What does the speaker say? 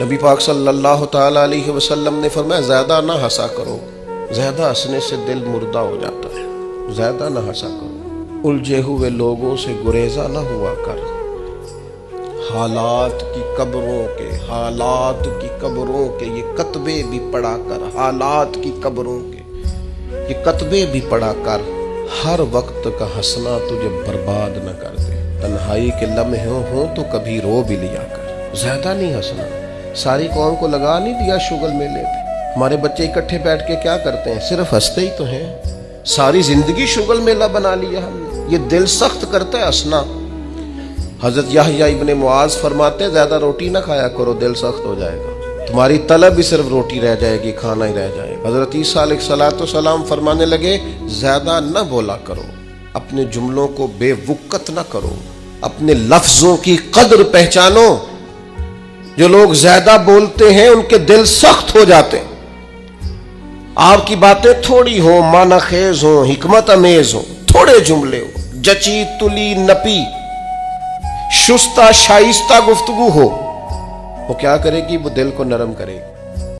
نبی پاک صلی اللہ تعالیٰ علیہ وسلم نے فرمایا زیادہ نہ ہنسا کرو، زیادہ ہنسنے سے دل مردہ ہو جاتا ہے، زیادہ نہ ہنسا کرو، الجھے ہوئے لوگوں سے گریزہ نہ ہوا کر، حالات کی قبروں کے یہ کتبے بھی پڑھا کر، حالات کی قبروں کے یہ کتبے بھی پڑھا کر، ہر وقت کا ہنسنا تجھے برباد نہ کر دے، تنہائی کے لمحے ہوں تو کبھی رو بھی لیا کر، زیادہ نہیں ہنسنا۔ ساری قوم کو لگا نہیں دیا شغل میلے پہ، ہمارے بچے اکٹھے بیٹھ کے کیا کرتے ہیں؟ صرف ہنستے ہی تو ہیں، ساری زندگی شغل میلہ بنا لیا ہم نے، یہ دل سخت کرتا ہے ہنسنا۔ حضرت یحییٰ ابن معاذ فرماتے ہیں زیادہ روٹی نہ کھایا کرو، دل سخت ہو جائے گا، تمہاری طلب ہی صرف روٹی رہ جائے گی، کھانا ہی رہ جائے گا۔ حضرت عیسیٰ علیہ السلام فرمانے لگے زیادہ نہ بولا کرو، اپنے جملوں کو بے وقت نہ کرو، اپنے لفظوں کی قدر پہچانو، جو لوگ زیادہ بولتے ہیں ان کے دل سخت ہو جاتے ہیں۔ آپ کی باتیں تھوڑی ہوں، معنی خیز ہوں، حکمت امیز ہوں، تھوڑے جملے ہوں، جچی تلی نپی شستہ شائستہ گفتگو ہو، وہ کیا کرے گی؟ وہ دل کو نرم کرے گی۔